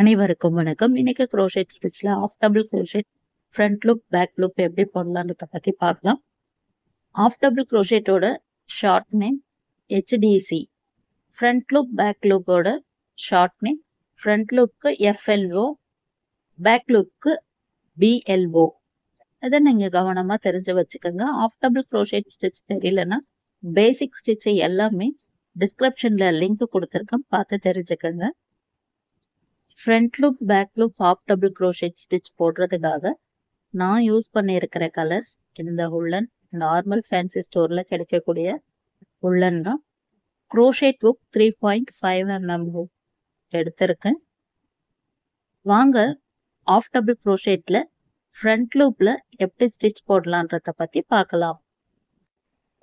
அனைவருக்கும் வணக்கம். இன்னைக்கு crochet ஸ்டிச்ல half double crochet front loop back loop எப்படி போடலான்றத பத்தி பார்க்கலாம். ஆஃப் டபுள் crochetோட short name HDC, front loop back லூப்போட ஷார்ட் நேம் ஃப்ரண்ட் லூப்க்கு FLO, பேக் லூப்க்கு BLO. அதை நீங்க கவனமா தெரிஞ்சு வச்சுக்கோங்க. ஆஃப் டபுள் crochet ஸ்டிச் தெரியலன்னா பேசிக் ஸ்டிச் எல்லாமே டிஸ்கிரிப்ஷன்ல லிங்க் கொடுத்துருக்கேன், பார்த்து தெரிஞ்சுக்கோங்க. Front loop back loop of double crochet stitch போடுறதுக்காக நான் யூஸ் பண்ணியிருக்கிற கலர்ஸ் இந்த உள்ளன் நார்மல் ஃபேன்சி ஸ்டோரில் கிடைக்கக்கூடிய உள்ளன் தான். க்ரோஷேட் புக் 3.5 mm எடுத்திருக்கேன். வாங்க ஆஃப் டபுள் crochetல ஃப்ரண்ட் லூப்பில் எப்படி ஸ்டிச் போடலான்றத பற்றி பார்க்கலாம்.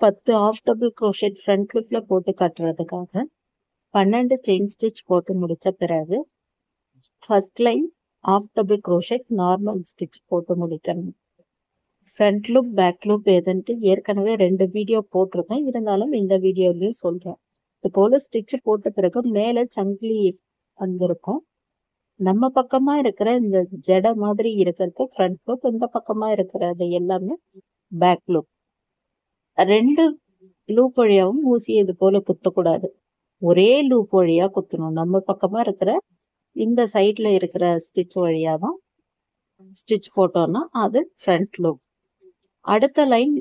10 ஆஃப் டபுள் crochet ஃப்ரண்ட் லூப்பில் போட்டு கட்டுறதுக்காக 12 செயின் ஸ்டிச் போட்டு முடித்த பிறகு first line of double crochet normal stitch போட்டு முடிக்கணும். ஃப்ரண்ட் லூப் பேக் லூப் எதுன்ட்டு ஏற்கனவே 2 வீடியோ போட்டிருக்கேன், இருந்தாலும் இந்த வீடியோலையும் சொல்கிறேன். இது போல் ஸ்டிச்சு போட்ட பிறகு மேலே சங்கிலி வந்திருக்கும். நம்ம பக்கமாக இருக்கிற இந்த ஜடை மாதிரி இருக்கிறது ஃப்ரண்ட் லூப், இந்த பக்கமாக இருக்கிறது எல்லாமே பேக் லூப். 2 லூப் வழியாகவும் ஊசி இது போல் குத்தக்கூடாது, ஒரே லூப் வழியாக குத்தணும். நம்ம பக்கமாக இருக்கிற இந்த சைடில் இருக்கிற ஸ்டிச் வழியாக தான் ஸ்டிச் போட்டோம்னா அது ஃப்ரண்ட் லூப். அடுத்த லைன்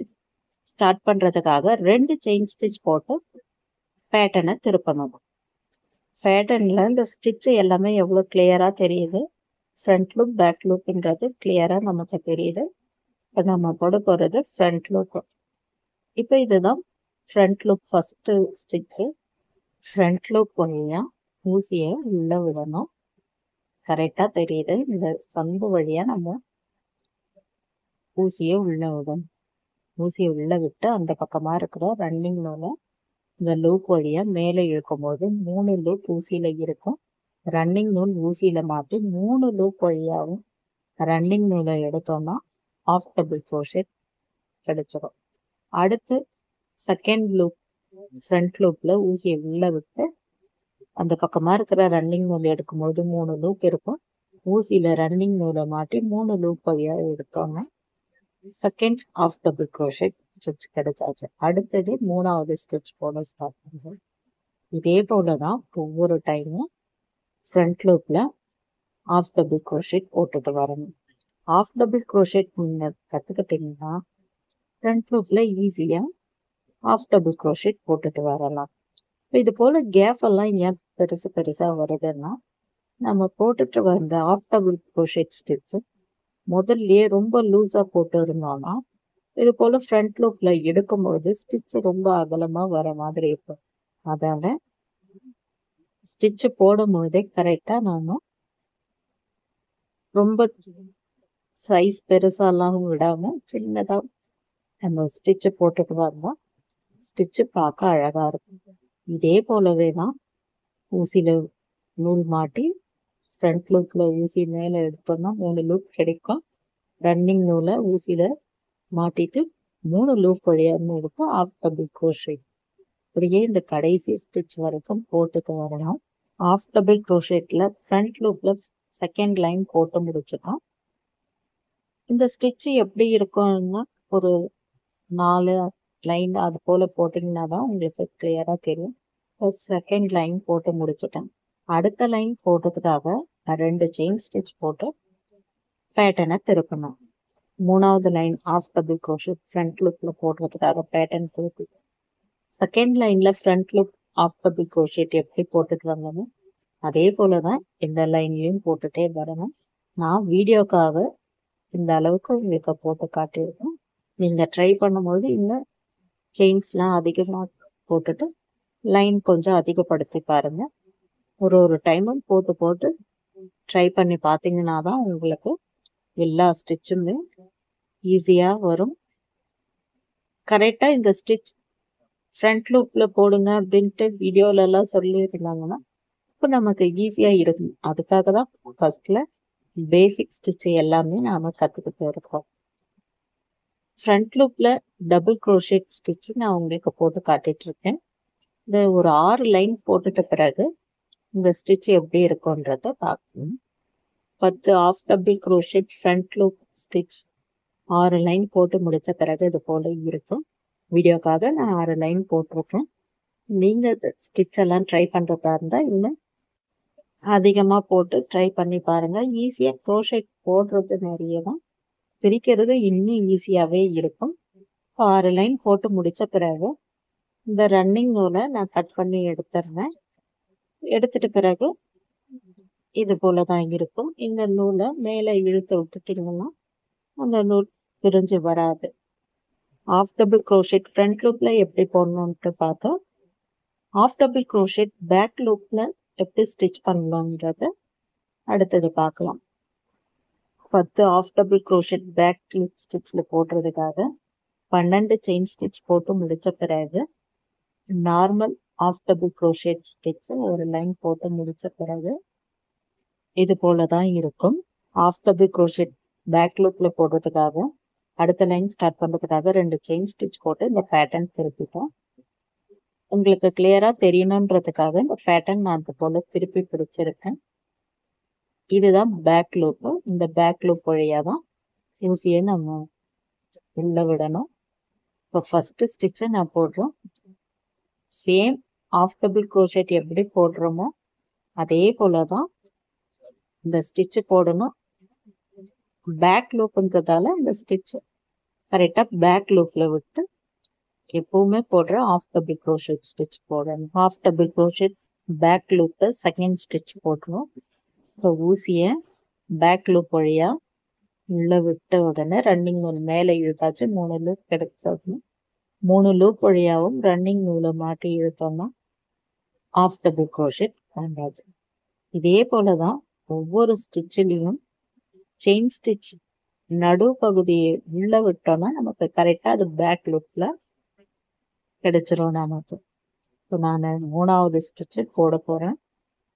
ஸ்டார்ட் பண்ணுறதுக்காக 2 செயின் ஸ்டிச் போட்டு பேட்டர்னை திருப்பணும். பேட்டர்னில் இந்த ஸ்டிச்சு எல்லாமே எவ்வளோ கிளியராக தெரியுது, ஃப்ரண்ட் லூப் பேக் லூப்ன்றது கிளியராக நமக்கு தெரியுது. இப்போ நம்ம போட போகிறது ஃப்ரண்ட் லூப். இப்போ இதுதான் front loop first stitch. Front loop வழியாக ஊசியை உள்ளே விடணும். கரெக்டாக தெரியுது, இந்த சந்து வழியாக நம்ம ஊசியை உள்ளே விடணும். ஊசியை உள்ளே விட்டு அந்த பக்கமாக இருக்கிற ரன்னிங் நூலை இந்த லூப் வழியாக மேலே இழுக்கும் போது 3 லூப் ஊசியில் இருக்கும். ரன்னிங் நூல் ஊசியில் மாற்றி 3 லூப் வழியாகவும் ரன்னிங் நூலை எடுத்தோம்னா ஆஃப் டபுள் crochet கிடைச்சிடும். அடுத்து செகண்ட் லூப் ஃப்ரண்ட் லூப்பில் ஊசியை உள்ளே விட்டு அந்த பக்கமாக இருக்கிற ரன்னிங் நூல் எடுக்கும்போது 3 லூப் இருக்கும். ஊசியில் ரன்னிங் நூலை மாட்டி 3 லூப் வழியாக எடுத்தோங்க second half double crochet stitch கிடைச்சாச்சு. அடுத்தது 3வது ஸ்டிச் போட ஸ்டார்ட் பண்ணுறோம். இதே போல தான் ஒவ்வொரு டைமும் ஃப்ரண்ட் லூப்பில் ஆஃப் டபுள் crochet போட்டுட்டு வரணும். ஆஃப் டபுள் crochet நீங்கள் கற்றுக்கிட்டிங்கன்னா ஃப்ரண்ட் லூப்பில் ஈஸியாக ஆஃப் டபுள் crochet போட்டுட்டு வரலாம். இது போல் கேப் எல்லாம் ஏன் பெருசாக வருதுன்னா, நம்ம போட்டுட்டு வந்த ஆஃப் டபுள் crochet ஸ்டிச்சு முதல்லையே ரொம்ப லூஸாக போட்டு இருந்தோம்னா இது போல் ஃப்ரண்ட் லூப்பில் எடுக்கும்போது ஸ்டிச்சு ரொம்ப அகலமாக வர மாதிரி இருக்கும். அதால் ஸ்டிச்சு போடும் போதே கரெக்டாக நாம் ரொம்ப சைஸ் பெருசாலாம் விடாமல் சின்னதாக நம்ம ஸ்டிச்சு போட்டுட்டு வந்தோம், ஸ்டிச்சு பார்க்க அழகாக இருக்கும். இதே போலவே தான் ஊசியில் நூல் மாட்டி ஃப்ரண்ட் லூப்பில் ஊசி மேலே எடுத்தோம்னா 3 லூப் கிடைக்கும். ரன்னிங் நூலை ஊசியில் மாட்டிட்டு 3 லூப் வழியாக எடுத்து ஆஃப் டபுள் crochet இப்படியே இந்த கடைசி ஸ்டிச் வரைக்கும் போட்டுட்டு வரணும். ஆஃப் டபுள் crochetல ஃப்ரண்ட் லூப்பில் செகண்ட் லைன் போட்டு முடிச்சிட்டோம். இந்த ஸ்டிச்சு எப்படி இருக்கும்னா ஒரு 4 லைன் அது போல் போட்டிங்கன்னா தான் உங்களுக்கு கிளியராக தெரியும். செகண்ட் லைன் போட்டு முடிச்சிட்டேன். அடுத்த லைன் போட்டதுக்காக 2 செயின் ஸ்டிச் போட்டு பேட்டர்னை திருப்பணும். 3வது line of double crochet front லூப்பில் போடுறதுக்காக பேட்டர்ன் திருப்பி செகண்ட் லைனில் front loop of double crochet எப்படி போட்டுட்டு வந்தோமோ அதே போல் தான் இந்த லைன்லையும் போட்டுகிட்டே வரணும். நான் வீடியோக்காக இந்த அளவுக்கு உங்களுக்கு போட்டு காட்டியிருக்கேன். நீங்கள் ட்ரை பண்ணும்போது இந்த செயின்ஸ்லாம் அதிகமாக போட்டுட்டு லைன் கொஞ்சம் அதிகப்படுத்தி பாருங்கள். ஒரு டைமும் போட்டு ட்ரை பண்ணி பார்த்தீங்கன்னா தான் உங்களுக்கு எல்லா ஸ்டிச்சுமே ஈஸியாக வரும். கரெக்டாக இந்த ஸ்டிச் ஃப்ரண்ட் லூப்பில் போடுங்க அப்படின்ட்டு வீடியோலெல்லாம் சொல்லியிருந்தாங்கன்னா இப்போ நமக்கு ஈஸியாக இருக்கும். அதுக்காக தான் ஃபஸ்ட்டில் பேசிக் ஸ்டிச்சு எல்லாமே நாம் கற்றுக்கிட்டு இருக்கோம். ஃப்ரண்ட் லூப்பில் டபுள் crochet ஸ்டிச்சு நான் உங்களுக்கு போட்டு காட்டிகிட்ருக்கேன். இந்த ஒரு 6 லைன் போட்டுட்ட பிறகு இந்த ஸ்டிச் எப்படி இருக்குன்றத பார்க்கணும். 10 of double crochet front loop stitch 6 line போட்டு முடிச்ச பிறகு இது போல இருக்கும். வீடியோக்காக நான் 6 லைன் போட்டிருக்கேன். நீங்கள் ஸ்டிச் எல்லாம் ட்ரை பண்ணுறதா இருந்தால் இன்னும் அதிகமாக போட்டு ட்ரை பண்ணி பாருங்கள். ஈஸியாக crochet போடுறது நிறைய தான், பிரிக்கிறது இன்னும் ஈஸியாகவே இருக்கும். 6 லைன் போட்டு முடித்த பிறகு இந்த ரன்னிங் நூலை நான் கட் பண்ணி எடுத்துடுறேன். எடுத்துட்ட பிறகு இது போல தான் இருக்கும். இந்த நூலை மேலே இழுத்து விட்டுட்டிங்கன்னா அந்த நூல் பிரிஞ்சு வராது. ஆஃப் டபுள் crochet ஃப்ரண்ட் லூப்பில் எப்படி போடணுன்ட்டு பார்த்தோம். ஆஃப் டபுள் crochet பேக் லூப்பில் எப்படி ஸ்டிச் பண்ணலான்றத அடுத்தது பார்க்கலாம். 10 of double crochet back loop ஸ்டிச்சில் போடுறதுக்காக 12 செயின் ஸ்டிச் போட்டு முடித்த பிறகு normal half double crochet stitch ஒரு லைன் போட்டு முடித்த பிறகு இது போல தான் இருக்கும். ஆஃப் டபுள் crochet பேக் லூப்பில் போடுறதுக்காக அடுத்த லைன் ஸ்டார்ட் பண்ணுறதுக்காக 2 செயின் ஸ்டிச் போட்டு இந்த பேட்டர்ன் திருப்பிட்டோம். உங்களுக்கு கிளியராக தெரியணுன்றதுக்காக இந்த பேட்டர்ன் நான் அது போல் திருப்பி பிடிச்சிருக்கேன். இதுதான் பேக் லூப்பு. இந்த பேக் லூப் வழியாக தான் ஊசியை நம்ம உள்ள விடணும். இப்போ ஃபஸ்ட்டு ஸ்டிச்சை நான் போடுறோம். சேம் ஆஃப் டபுள் crochet எப்படி போடுறோமோ அதே போல தான் இந்த ஸ்டிச்சு போடணும். பேக் லூப்புன்றதால இந்த ஸ்டிச் கரெக்டாக பேக் லூப்பில் விட்டு எப்பவுமே போடுற ஆஃப் டபுள் crochet ஸ்டிச் போடணும். ஆஃப் டபுள் crochet பேக் லூப்பில் செகண்ட் ஸ்டிச் போட்டுரும். இப்போ ஊசியை பேக் லூப் வழியாக உள்ளே விட்ட உடனே ரன்னிங் நூல் மேலே இழுத்தாச்சு 3 லூப் கிடைச்சோம். 3 லூப் வழியாகவும் ரன்னிங் நூலை மாட்டி இழுத்தோம்னா ஆஃப் டபுள் crochet வந்தாச்சு. இதே போல தான் ஒவ்வொரு ஸ்டிச்சிலையும் செயின் ஸ்டிச் நடு பகுதியை உள்ள விட்டோம்னா நமக்கு கரெக்டாக அது பேக் லூப்பில் கிடைச்சிரும் நமக்கு. இப்போ நான் 3வது ஸ்டிச்சு போட போகிறேன்.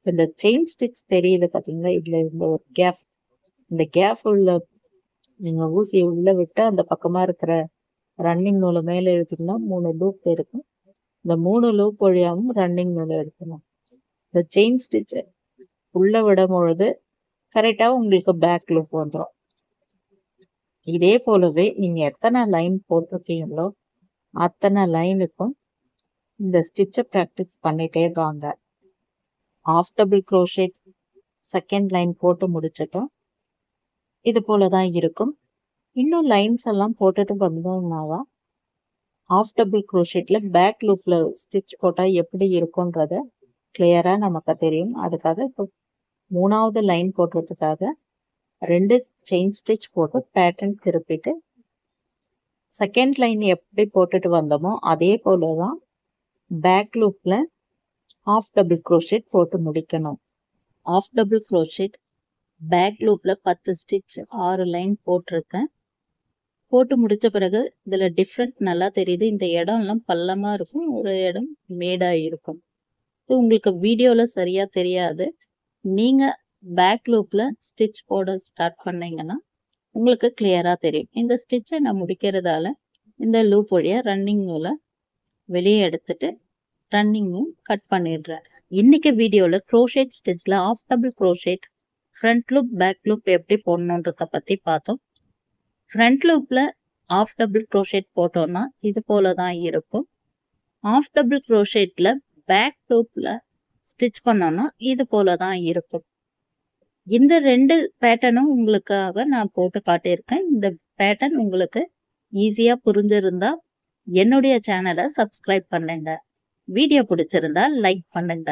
இந்த செயின் ஸ்டிச் தெரியுது பார்த்தீங்களா, இதில் இருந்த ஒரு கேப், இந்த கேப் உள்ள நீங்கள் ஊசியை உள்ளே விட்டு அந்த பக்கமாக இருக்கிற ரன்னிங் நூலை மேலே எடுத்தீங்கன்னா 3 லூப் இருக்கும். இந்த 3 லூப் வழியாகவும் ரன்னிங் நூலை எடுத்துக்கலாம். இந்த செயின் ஸ்டிச்சை உள்ளே விடும் பொழுது கரெக்டாக உங்களுக்கு பேக் லூப் வந்துடும். இதே போலவே நீங்கள் எத்தனை லைன் போட்டிருக்கீங்களோ அத்தனை லைனுக்கும் இந்த ஸ்டிச்சை ப்ராக்டிஸ் பண்ணிகிட்டே வாங்க. Of double crochet second line போட்டு முடிச்சிட்டோம். இது போல தான் இருக்கும். இன்னும் லைன்ஸ் எல்லாம் போட்டுட்டு வந்தோம்னாவா ஆஃப் டபுள் crochetல பேக் லூப்பில் ஸ்டிச் போட்டால் எப்படி இருக்குன்றத கிளியராக நமக்கு தெரியும். அதுக்காக இப்போ 3வது லைன் போடுறதுக்காக 2 செயின் ஸ்டிச் போட்டு பேட்டர்ன் திருப்பிட்டு செகண்ட் லைன் எப்படி போட்டுட்டு வந்தோமோ அதே போல தான் பேக் லூப்பில் ஆஃப் டபுள் crochet போட்டு முடிக்கணும். ஆஃப் டபுள் crochet பேக் லூப்பில் 10 ஸ்டிச் 6 லைன் போட்டிருக்கேன். போட்டு முடித்த பிறகு இதில் டிஃப்ரெண்ட் நல்லா தெரியுது. இந்த இடம்லாம் பள்ளமாக இருக்கும், ஒரு இடம் மேடாக இருக்கும். இது உங்களுக்கு வீடியோவில் சரியாக தெரியாது. நீங்கள் பேக் லூப்பில் ஸ்டிச் போட ஸ்டார்ட் பண்ணீங்கன்னா உங்களுக்கு கிளியராக தெரியும். இந்த ஸ்டிச்சை நான் முடிக்கிறதால இந்த லூப் வழியாக ரன்னிங் நூலை வெளியே எடுத்துட்டு ரன்னிங்கும் கட் பண்ணிடுறேன். இன்னைக்கு வீடியோவில் crochet ஸ்டிச்சில் half double crochet front loop back loop எப்படி போடணுன்றத பற்றி பார்த்தோம். ஃப்ரண்ட் லூப்பில் ஆஃப் டபுள் crochet போட்டோம்னா இது போல தான் இருக்கும். ஆஃப் டபுள் crochetல பேக் லூப்பில் ஸ்டிச் பண்ணோம்னா இது போல தான் இருக்கும். இந்த 2 பேட்டர்னும் உங்களுக்காக நான் போட்டு காட்டியிருக்கேன். இந்த பேட்டர்ன் உங்களுக்கு ஈஸியாக புரிஞ்சிருந்தா என்னுடைய சேனலை சப்ஸ்கிரைப் பண்ணுங்க. வீடியோ பிடிச்சிருந்தா லைக் பண்ணுங்க.